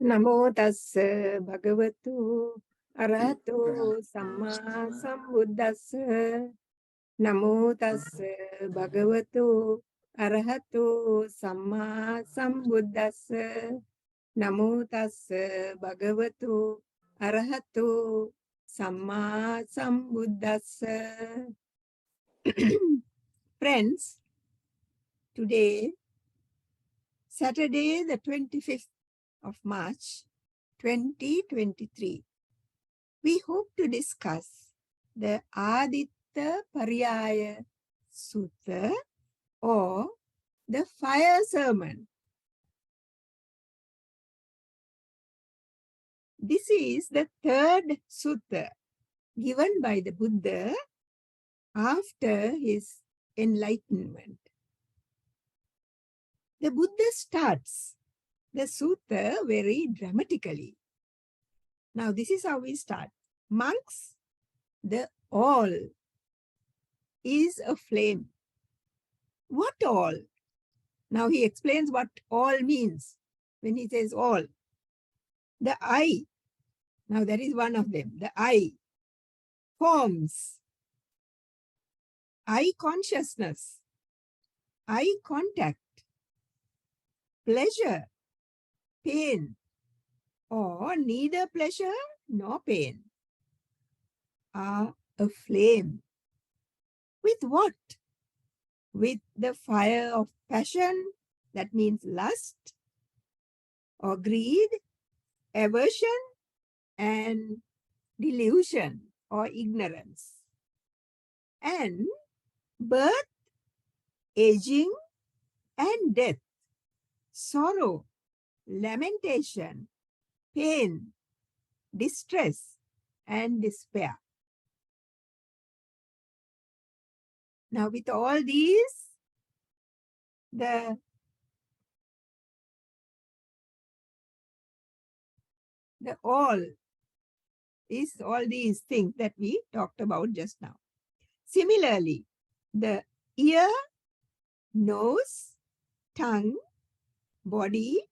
Namo tassa bhagavato arahato samma sambuddhassa. Namo tassa bhagavato arahato samma sambuddhassa. Namo tassa bhagavato arahato samma sambuddhassa. Friends, today, Saturday, the 25th of March, 2023, we hope to discuss the Adittapariyaya sutta, or the fire sermon. This is the third sutta given by the Buddha after his enlightenment. The Buddha starts the sutta very dramatically. Now, this is how we start. Monks, the all is a flame. What all? Now he explains what all means when he says all. The I, now that is one of them. The I forms, eye consciousness, eye contact, pleasure, pain, or neither pleasure nor pain are a flame. With what? With the fire of passion, that means lust, or greed, aversion, and delusion or ignorance. And birth, aging, and death, sorrow, lamentation, pain, distress, and despair. Now, with all these, the all is all these things that we talked about just now. Similarly, the ear, nose, tongue, body,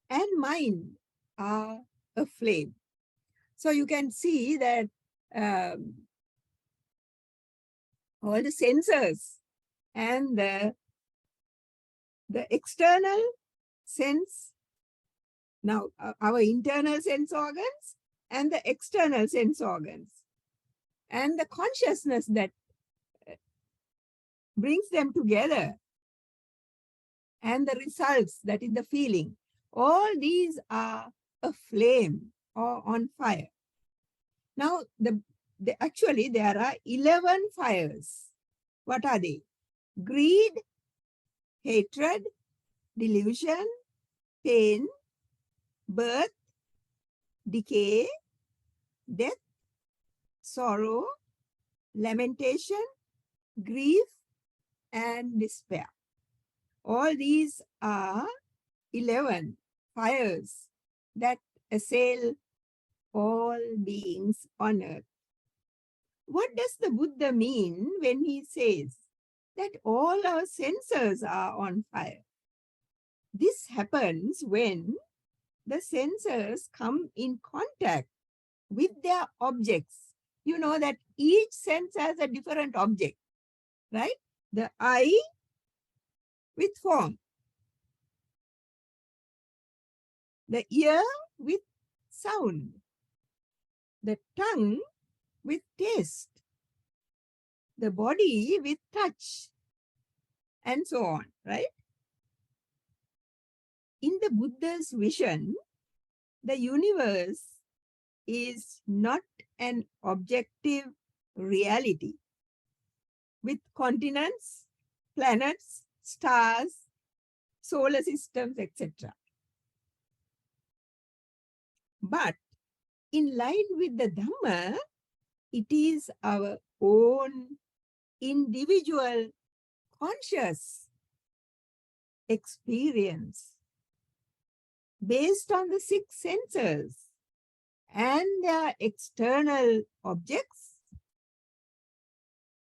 and mind are a flame. So you can see that all the sensors and the external sense, now our internal sense organs and the external sense organs, and the consciousness that brings them together, and the results, that is the feeling, all these are a flame or on fire. Now, actually there are 11 fires. What are they? Greed, hatred, delusion, pain, birth, decay, death, sorrow, lamentation, grief, and despair. All these are 11 fires that assail all beings on earth. What does the Buddha mean when he says that all our senses are on fire? This happens when the senses come in contact with their objects. You know that each sense has a different object, right? The eye with form, the ear with sound, the tongue with taste, the body with touch, and so on, right? In the Buddha's vision, the universe is not an objective reality with continents, planets, stars, solar systems, etc. But in line with the Dhamma, it is our own individual conscious experience based on the 6 senses and their external objects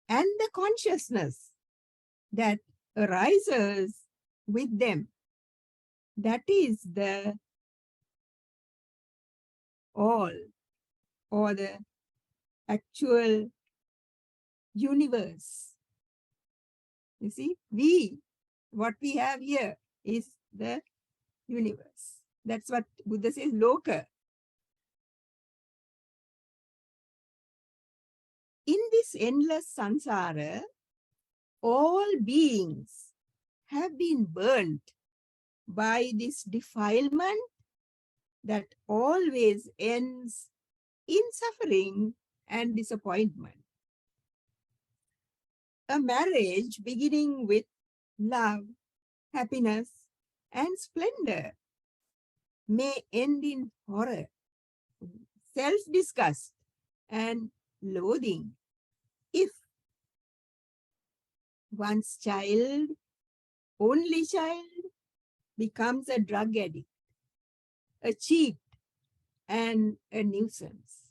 and the consciousness that arises with them. That is the all, or the actual universe. You see, what we have here is the universe. That's what Buddha says, loka. In this endless samsara, all beings have been burnt by this defilement that always ends in suffering and disappointment. A marriage beginning with love, happiness, and splendor may end in horror, self-disgust, and loathing if one's child, only child, becomes a drug addict, a cheat, and a nuisance.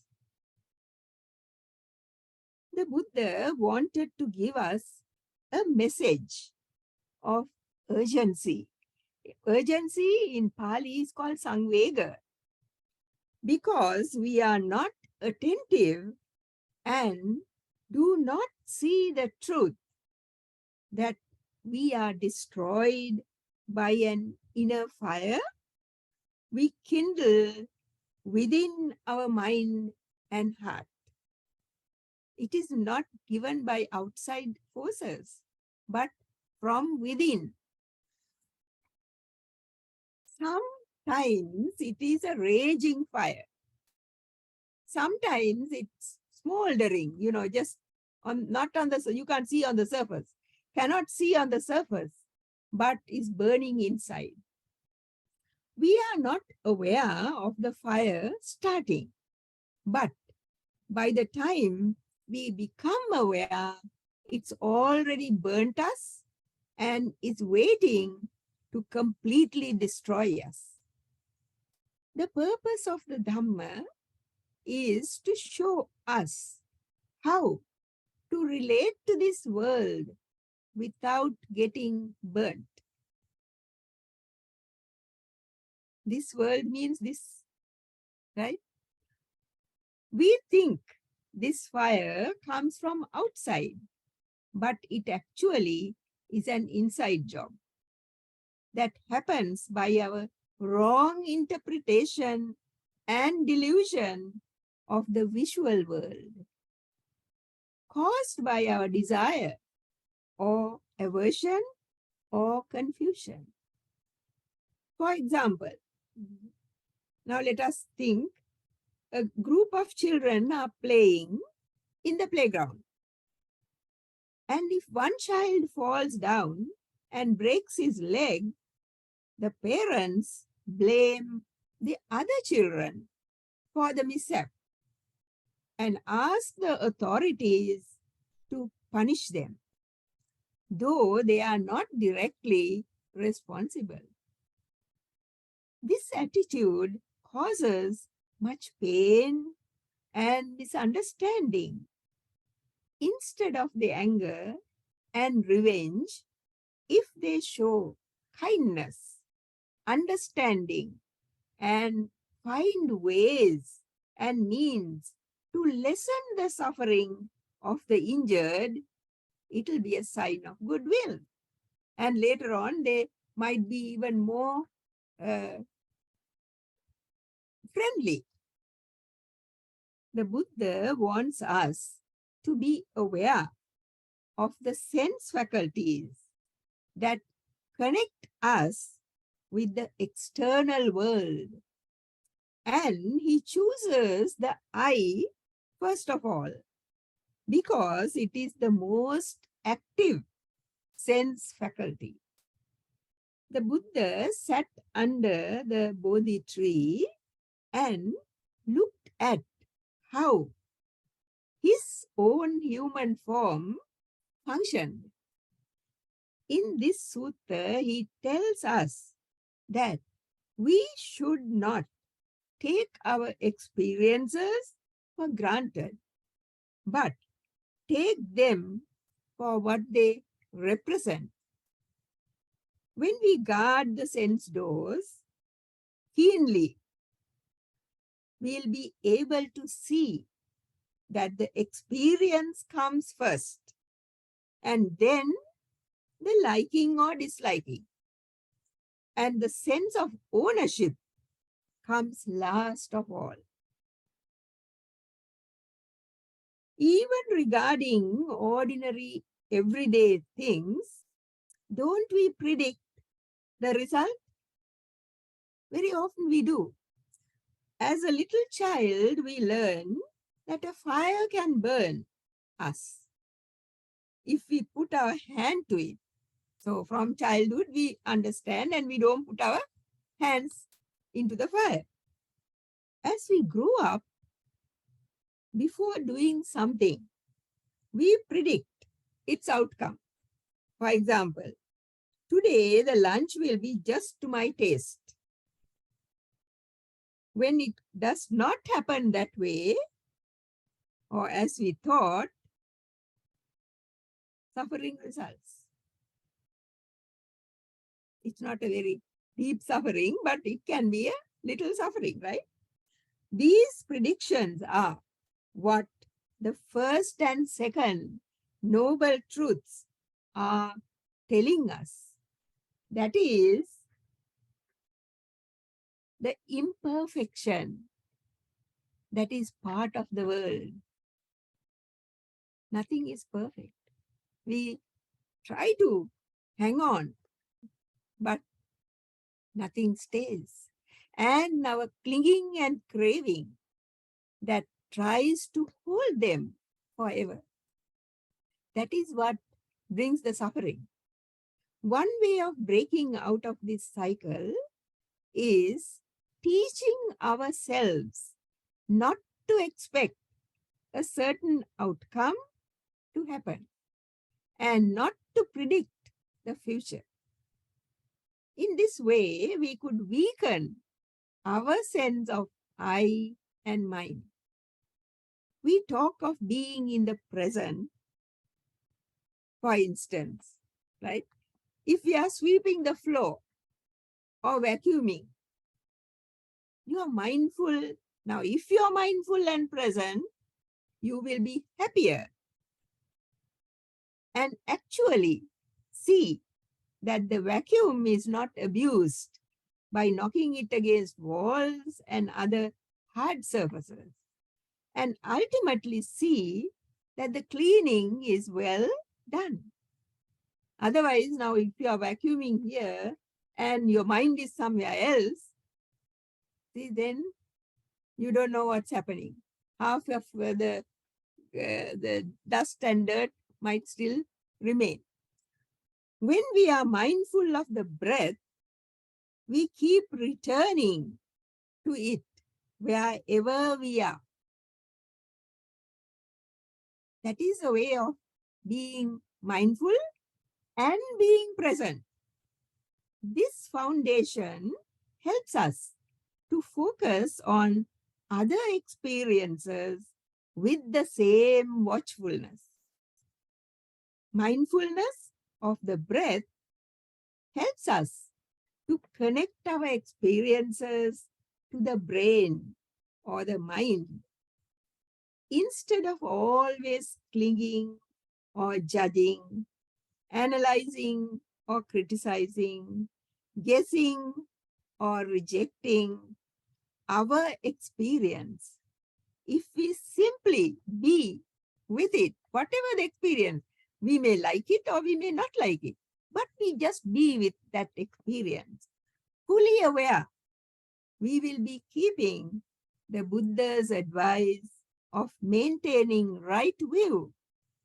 The Buddha wanted to give us a message of urgency. Urgency in Pali is called sangvega, because we are not attentive and do not see the truth that we are destroyed by an inner fire we kindle within our mind and heart. It is not given by outside forces, but from within. Sometimes it is a raging fire. Sometimes it's smoldering, just not on the, you can't see on the surface, cannot see on the surface, but is burning inside. We are not aware of the fire starting, but by the time we become aware, it's already burnt us and is waiting to completely destroy us. The purpose of the Dhamma is to show us how to relate to this world without getting burnt. This world means this, right? We think this fire comes from outside, but it actually is an inside job that happens by our wrong interpretation and delusion of the visual world, caused by our desire or aversion or confusion. For example, now let us think a group of children are playing in the playground. And if one child falls down and breaks his leg, the parents blame the other children for the mishap and ask the authorities to punish them, though they are not directly responsible. This attitude causes much pain and misunderstanding. Instead of the anger and revenge, if they show kindness, understanding, and find ways and means to lessen the suffering of the injured, it will be a sign of goodwill. And later on, they might be even more friendly. The Buddha wants us to be aware of the sense faculties that connect us with the external world. And he chooses the eye first of all, because it is the most active sense faculty. The Buddha sat under the Bodhi tree and looked at how his own human form functioned. In this sutta, he tells us that we should not take our experiences for granted, but take them for what they represent. When we guard the sense doors keenly, we'll be able to see that the experience comes first and then the liking or disliking. And the sense of ownership comes last of all. Even regarding ordinary everyday things, don't we predict the result? Very often we do. As a little child, we learn that a fire can burn us if we put our hand to it. So from childhood, we understand and we don't put our hands into the fire. As we grow up, before doing something, we predict its outcome. For example, today the lunch will be just to my taste. When it does not happen that way, or as we thought, suffering results. It's not a very deep suffering, but it can be a little suffering, right? These predictions are what the first and second noble truths are telling us. That is the imperfection that is part of the world. Nothing is perfect. We try to hang on, but nothing stays. And our clinging and craving that tries to hold them forever. That is what brings the suffering. One way of breaking out of this cycle is teaching ourselves not to expect a certain outcome to happen and not to predict the future. In this way, we could weaken our sense of I and mine. We talk of being in the present, for instance, right? If we are sweeping the floor or vacuuming, you are mindful. Now, if you are mindful and present, you will be happier and actually see that the vacuum is not abused by knocking it against walls and other hard surfaces, and ultimately see that the cleaning is well done. Otherwise, now if you are vacuuming here and your mind is somewhere else, see, then you don't know what's happening. Half of the dust and dirt might still remain. When we are mindful of the breath, we keep returning to it wherever we are. That is a way of being mindful and being present. This foundation helps us to focus on other experiences with the same watchfulness. Mindfulness of the breath helps us to connect our experiences to the brain or the mind, instead of always clinging or judging, analyzing or criticizing, guessing or rejecting our experience. If we simply be with it, whatever the experience, we may like it or we may not like it, but we just be with that experience, fully aware, we will be keeping the Buddha's advice of maintaining right view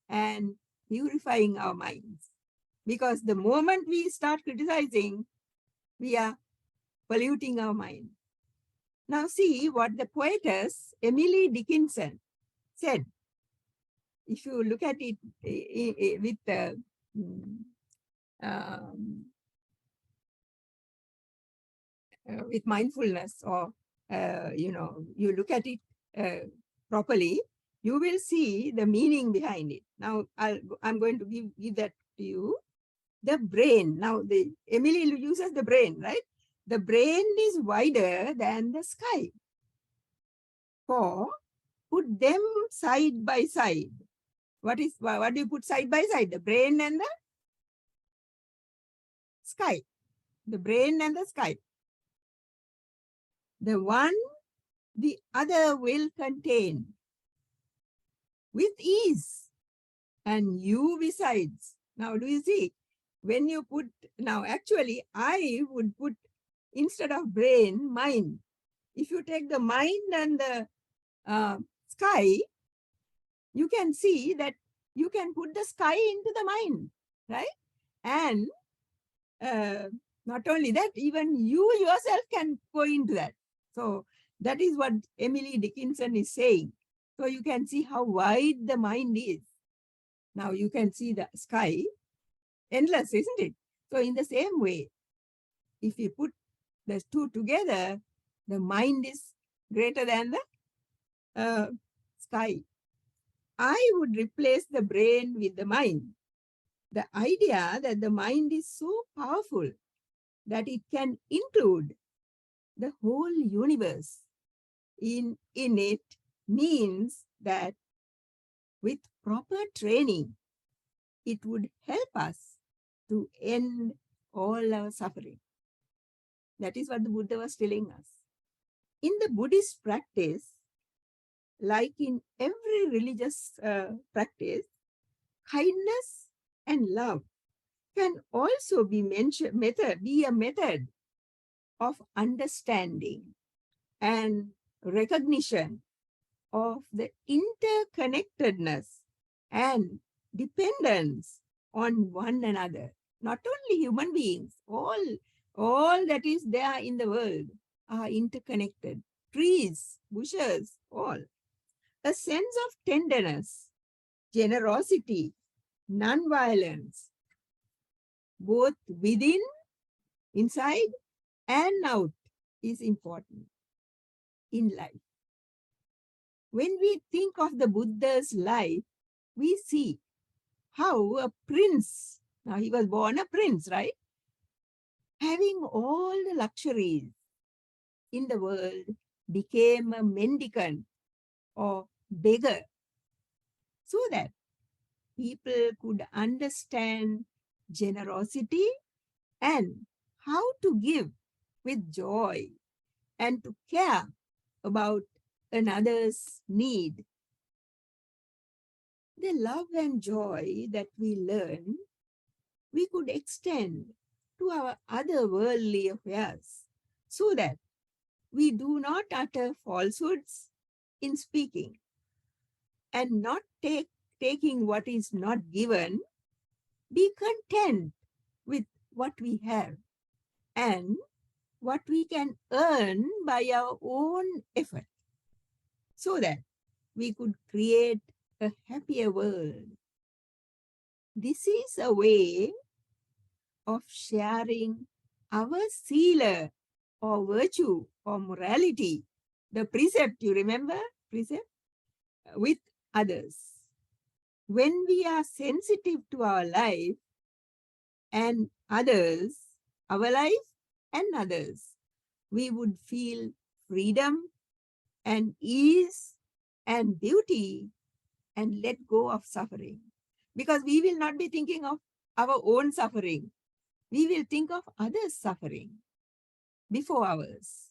and purifying our minds. Because the moment we start criticizing, we are polluting our mind. Now see what the poetess Emily Dickinson said. If you look at it with mindfulness, or you look at it properly, you will see the meaning behind it. Now I'm going to give that to you. The brain. Now Emily uses the brain, right? The brain is wider than the sky. 4, put them side by side. What do you put side by side? The brain and the sky. The brain and the sky. The one the other will contain with ease, and you besides. Now, do you see? When you put, now actually, I would put, instead of brain, mind. If you take the mind and the sky, you can see that you can put the sky into the mind, right? And not only that, even you yourself can go into that. So that is what Emily Dickinson is saying. So you can see how wide the mind is. Now you can see the sky, endless, isn't it? So in the same way, if you put the two together, the mind is greater than the sky. I would replace the brain with the mind. The idea that the mind is so powerful that it can include the whole universe in it means that with proper training, it would help us to end all our suffering. That is what the Buddha was telling us. In the Buddhist practice, like in every religious practice, kindness and love can also be a method of understanding and recognition of the interconnectedness and dependence on one another. Not only human beings, all that is there in the world are interconnected. Trees, bushes, all. A sense of tenderness, generosity, non-violence, both within, inside, and out is important in life. When we think of the Buddha's life, we see how a prince, now he was born a prince, right? Having all the luxuries in the world, became a mendicant or beggar, so that people could understand generosity and how to give with joy and to care about another's need. The love and joy that we learn, we could extend to our other worldly affairs, so that we do not utter falsehoods in speaking, and not taking what is not given, be content with what we have and what we can earn by our own effort, so that we could create a happier world. This is a way of sharing our sila or virtue or morality, the precept, you remember, precept, with others. When we are sensitive to our life and others, our life and others, we would feel freedom and ease and beauty and let go of suffering. Because we will not be thinking of our own suffering. We will think of others' suffering before ours.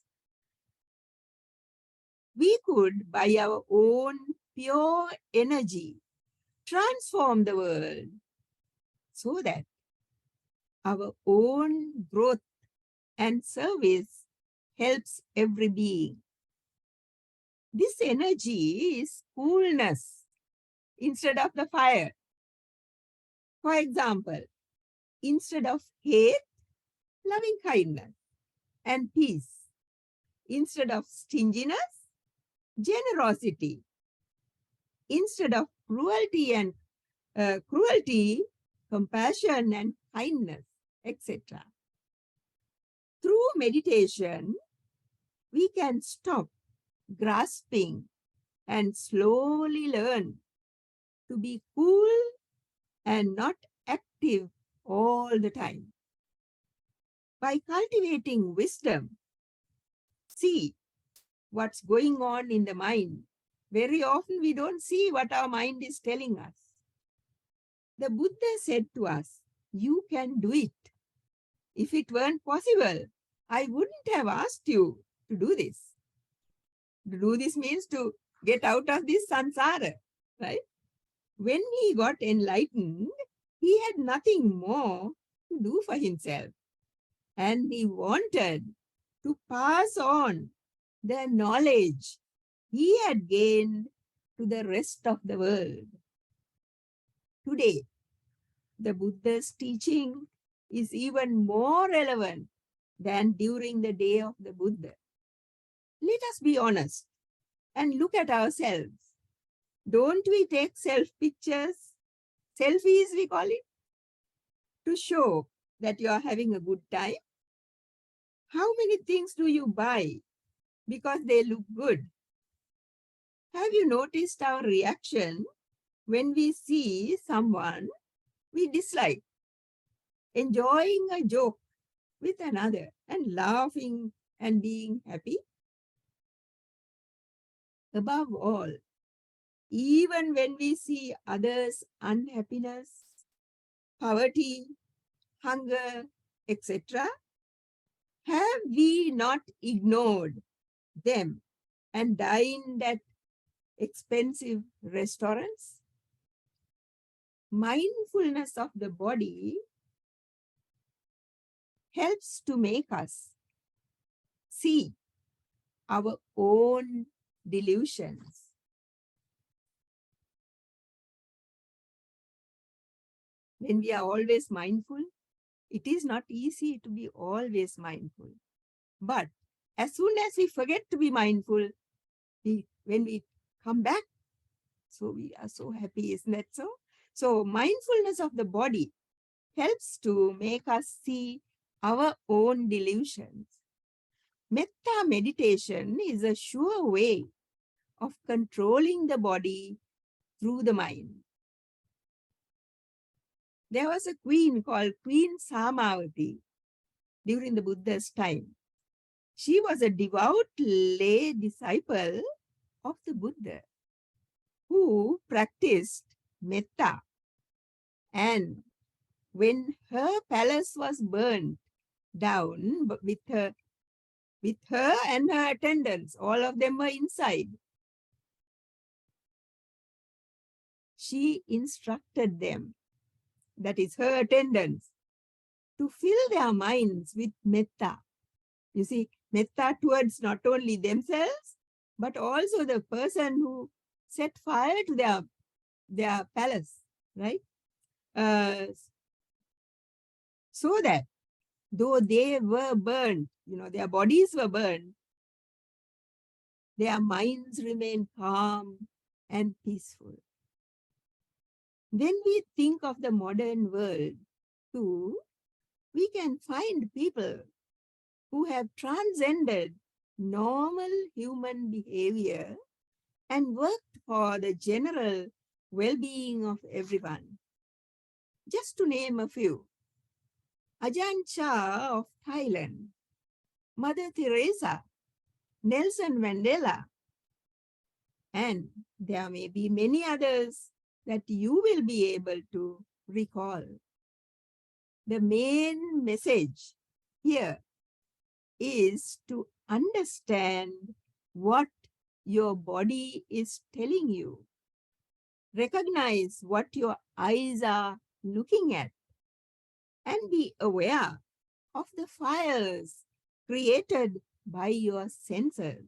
We could, by our own pure energy, transform the world so that our own growth and service helps every being. This energy is coolness instead of the fire. For example, instead of hate, loving kindness and peace. Instead of stinginess, generosity. Instead of cruelty, compassion and kindness, etc. Through meditation, we can stop grasping and slowly learn to be cool and not active all the time. By cultivating wisdom, see, what's going on in the mind, very often we don't see what our mind is telling us. The Buddha said to us, you can do it. If it weren't possible, I wouldn't have asked you to do this. To do this means to get out of this samsara, right? When he got enlightened, he had nothing more to do for himself. And he wanted to pass on the knowledge he had gained to the rest of the world. Today, the Buddha's teaching is even more relevant than during the day of the Buddha. Let us be honest and look at ourselves. Don't we take self-pictures, selfies we call it, to show that you are having a good time? How many things do you buy because they look good? Have you noticed our reaction when we see someone we dislike, enjoying a joke with another and laughing and being happy? Above all, even when we see others' unhappiness, poverty, hunger, etc., have we not ignored them and dined at expensive restaurants? Mindfulness of the body helps to make us see our own delusions. When we are always mindful, it is not easy to be always mindful. But as soon as we forget to be mindful, when we come back, so we are so happy, isn't that so? So mindfulness of the body helps to make us see our own delusions. Metta meditation is a sure way of controlling the body through the mind. There was a queen called Queen Samavati during the Buddha's time. She was a devout lay disciple of the Buddha who practiced metta. And when her palace was burned down with her and her attendants, all of them were inside, she instructed them, that is her attendants, to fill their minds with metta. You see, metta towards not only themselves, but also the person who set fire to their palace, right? So that though they were burned, their bodies were burned, their minds remained calm and peaceful. When we think of the modern world too, we can find people who have transcended normal human behavior and worked for the general well-being of everyone. Just to name a few: Ajahn Chah of Thailand, Mother Teresa, Nelson Mandela, and there may be many others that you will be able to recall. The main message here is to understand what your body is telling you. Recognize what your eyes are looking at and be aware of the fires created by your senses,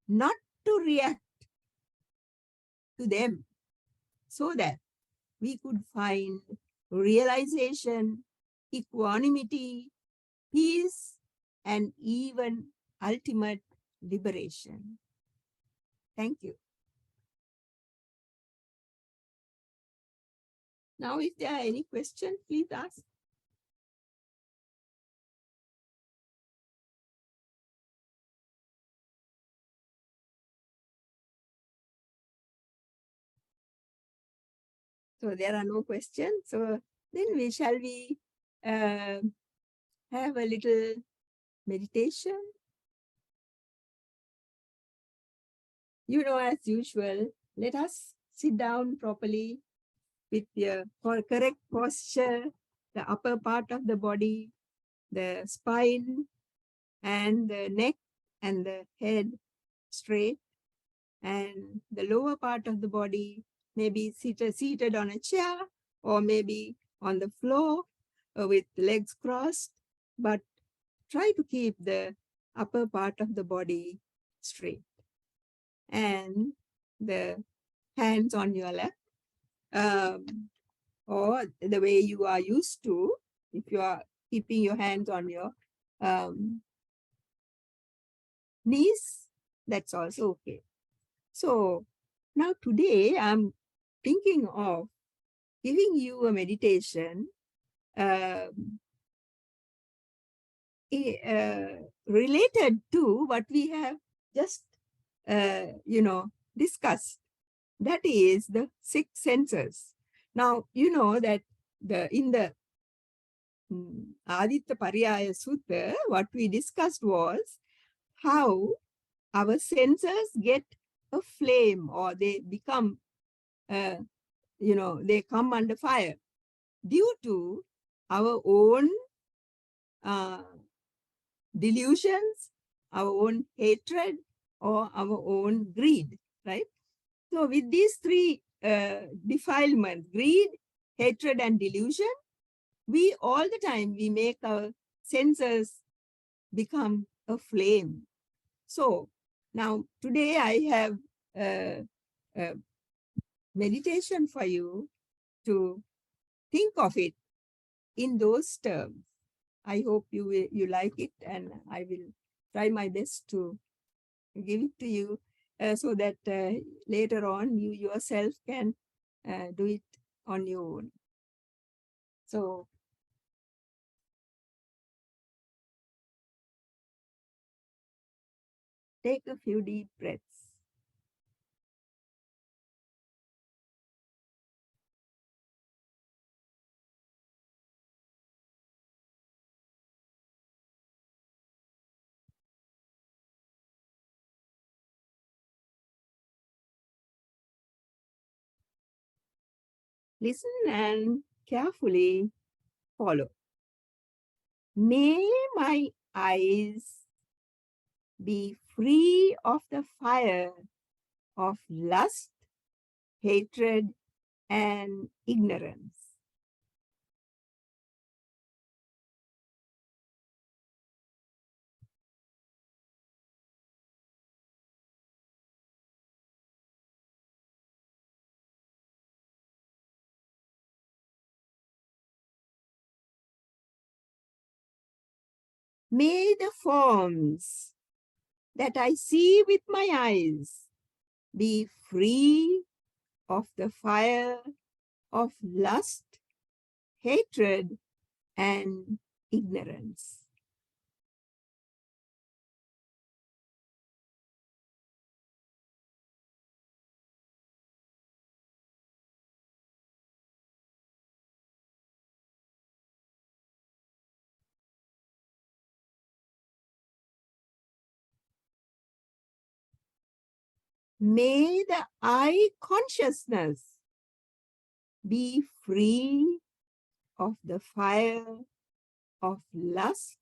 not to react to them, so that we could find realization, equanimity, peace, and even ultimate liberation. Thank you. Now, if there are any questions, please ask. So there are no questions. So then shall we have a little meditation? As usual, let us sit down properly with the correct posture, the upper part of the body, the spine and the neck and the head straight, and the lower part of the body maybe seated on a chair or maybe on the floor with legs crossed, but try to keep the upper part of the body straight. And the hands on your lap, or the way you are used to, if you are keeping your hands on your knees, that's also okay. So now today I'm thinking of giving you a meditation related to what we have just, discussed. That is the six senses. Now, you know that in the Adittapariyaya sutta, what we discussed was how our senses get a flame, or they become, they come under fire due to our own uh, delusions, our own hatred, or our own greed, right? So with these three defilements, greed, hatred, and delusion, we all the time, we make our senses become a flame. So now today I have a meditation for you to think of it in those terms. I hope you like it, and I will try my best to give it to you so that later on you yourself can do it on your own. So take a few deep breaths. Listen and carefully follow. May my eyes be free of the fire of lust, hatred, and ignorance. May the forms that I see with my eyes be free of the fire of lust, hatred, and ignorance. May the I consciousness be free of the fire of lust,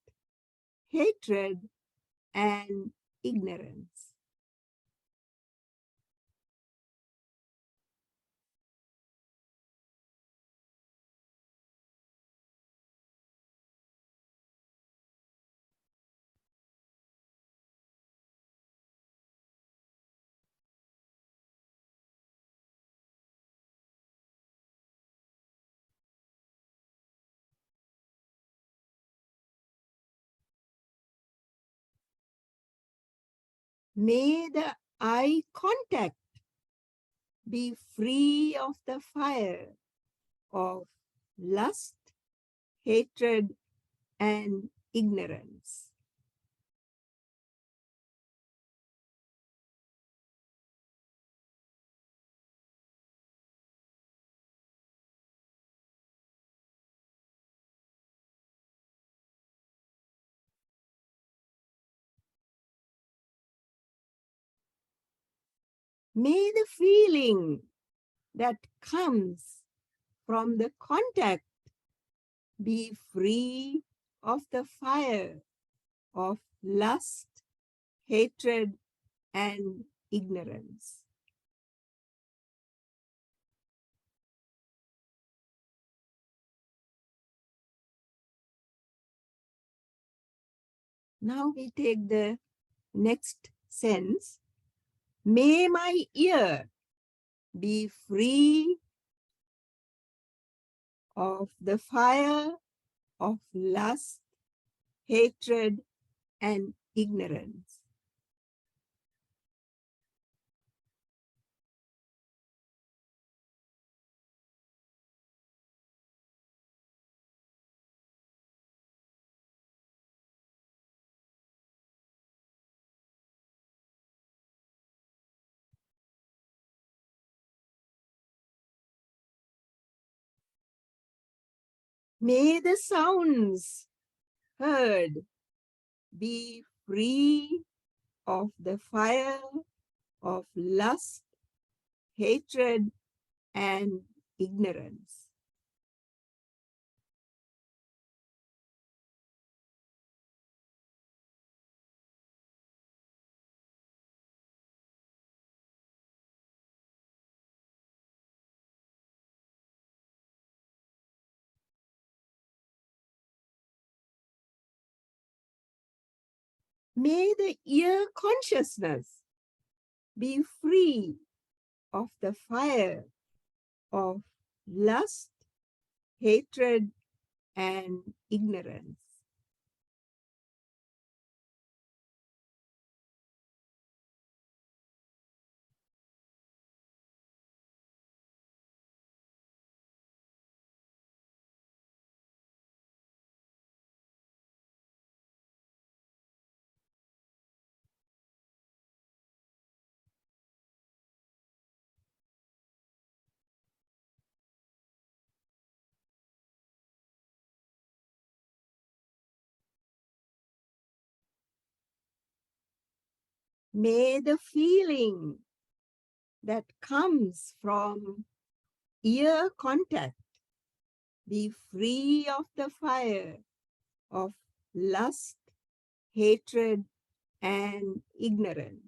hatred, and ignorance. May the eye contact be free of the fire of lust, hatred, and ignorance. May the feeling that comes from the contact be free of the fire of lust, hatred, and ignorance. Now we take the next sense. May my ear be free of the fire of lust, hatred, and ignorance. May the sounds heard be free of the fire of lust, hatred, and ignorance. May the ear consciousness be free of the fire of lust, hatred, and ignorance. May the feeling that comes from ear contact be free of the fire of lust, hatred, and ignorance.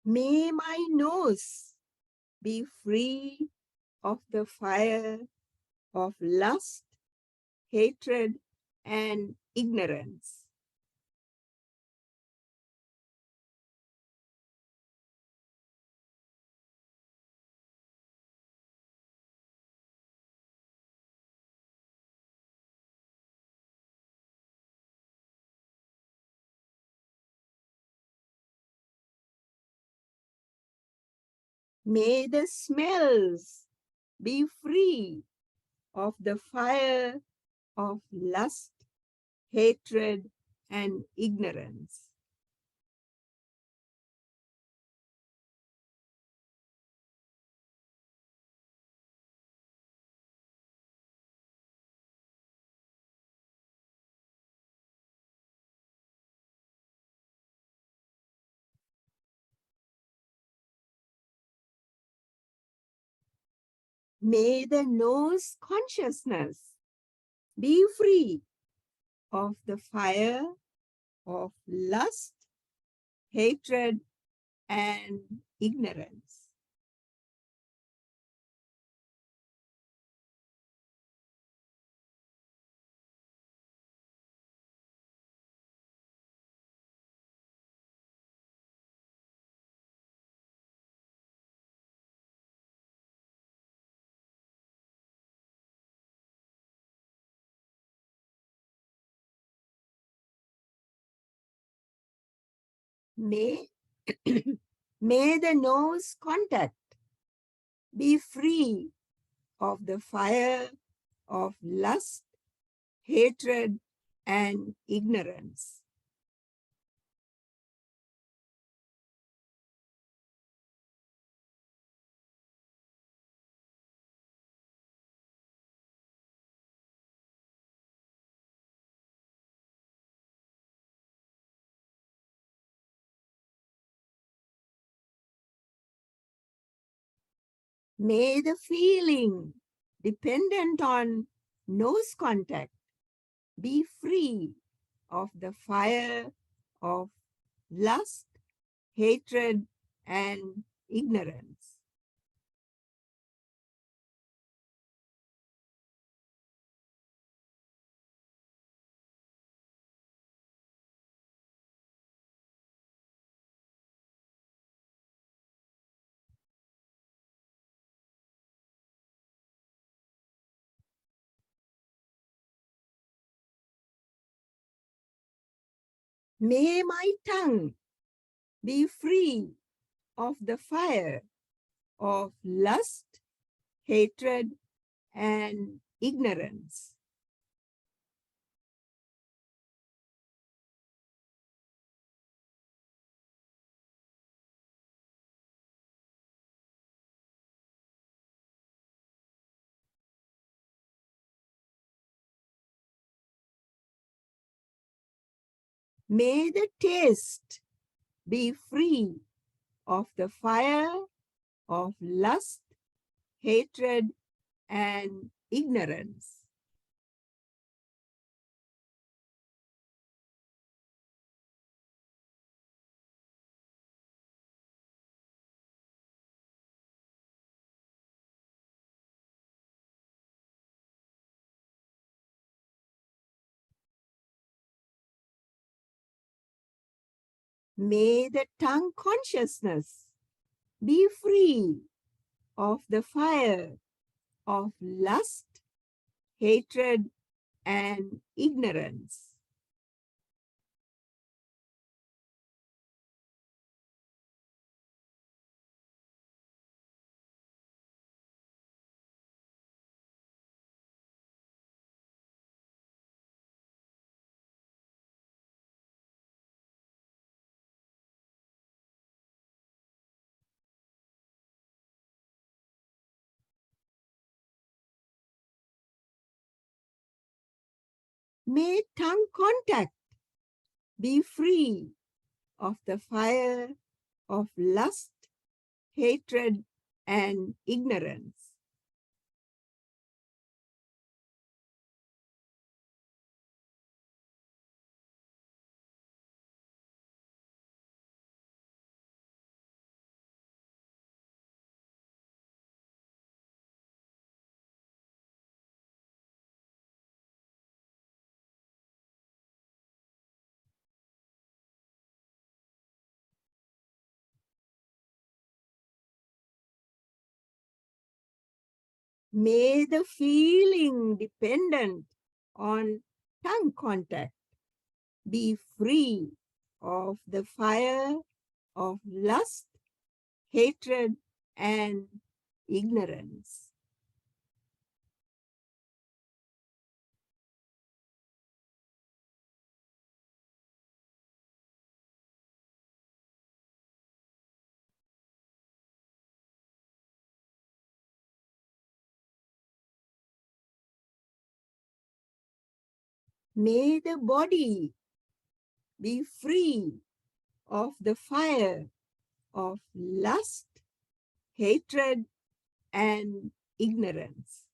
May my nose be free of the fire of lust, hatred, and ignorance. May the smells be free of the fire of lust, hatred, and ignorance. May the nose consciousness be free of the fire of lust, hatred, and ignorance. May, may the nose contact Be free of the fire of lust, hatred, and ignorance. May the feeling dependent on nose contact be free of the fire of lust, hatred, and ignorance. May my tongue be free of the fire of lust, hatred, and ignorance. May the taste be free of the fire of lust, hatred, and ignorance. May the tongue consciousness be free of the fire of lust, hatred, and ignorance. May tongue contact be free of the fire of lust, hatred, and ignorance. May the feeling dependent on tongue contact be free of the fire of lust, hatred, and ignorance. May the body be free of the fire of lust, hatred, and ignorance.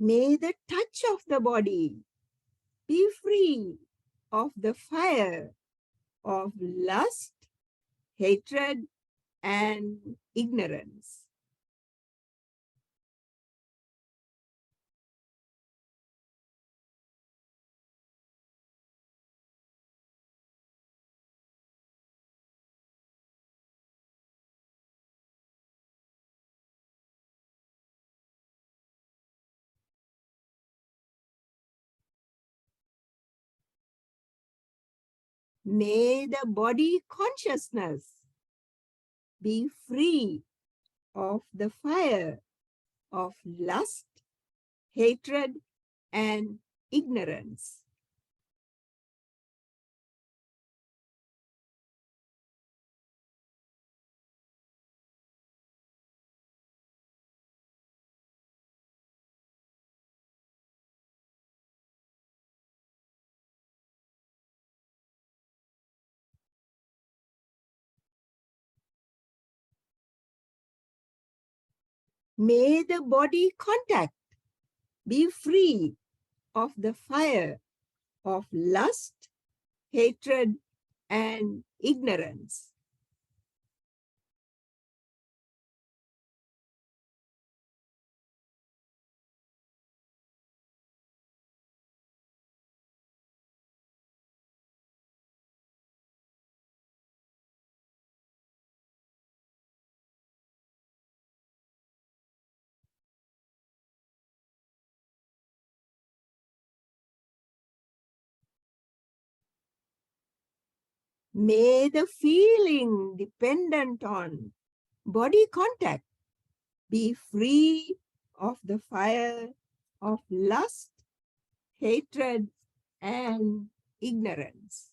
May the touch of the body be free of the fire of lust, hatred, and ignorance. May the body consciousness be free of the fire of lust, hatred, and ignorance. May the body contact be free of the fire of lust, hatred, and ignorance. May the feeling dependent on body contact be free of the fire of lust, hatred, and ignorance.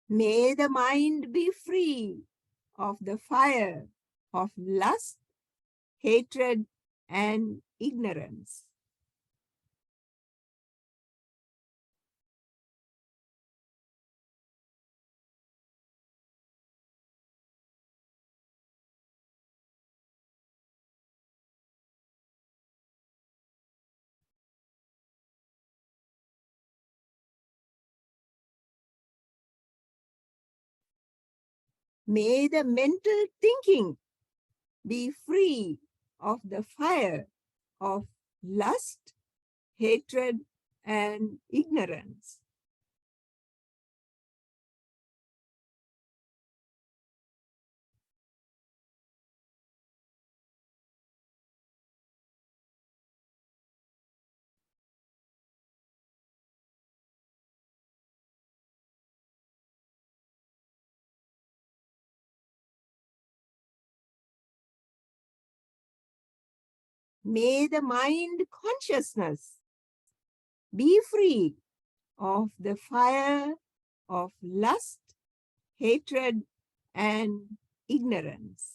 May the mind be free of the fire of lust, hatred, and ignorance. May the mental thinking be free of the fire of lust, hatred, and ignorance. May the mind consciousness be free of the fire of lust, hatred, and ignorance.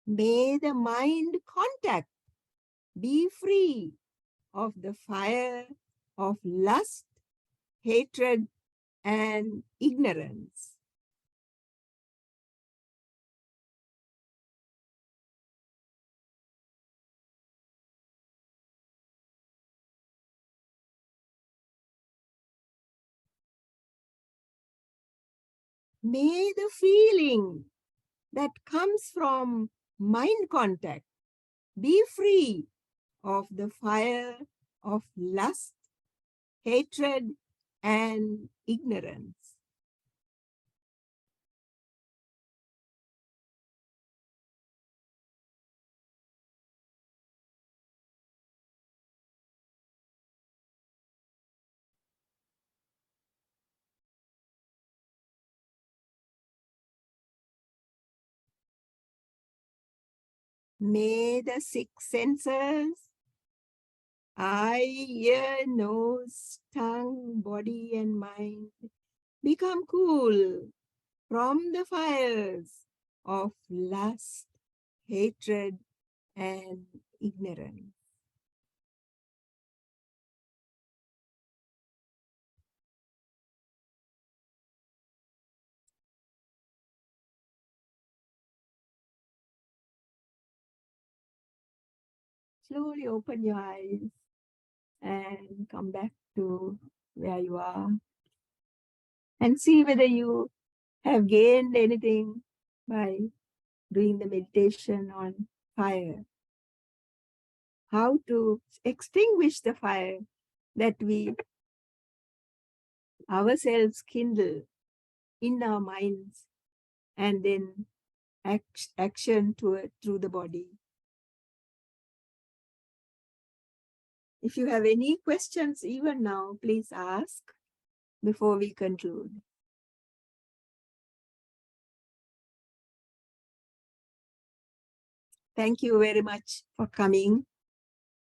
May the mind contact be free of the fire of lust, hatred, and ignorance. May the feeling that comes from mind contact be free of the fire of lust, hatred, and ignorance. May the six senses, eye, ear, nose, tongue, body, and mind, become cool from the fires of lust, hatred, and ignorance. Slowly open your eyes. and come back to where you are and see whether you have gained anything by doing the meditation on fire. How to extinguish the fire that we ourselves kindle in our minds and then action through the body. If you have any questions even now, please ask before we conclude. Thank you very much for coming.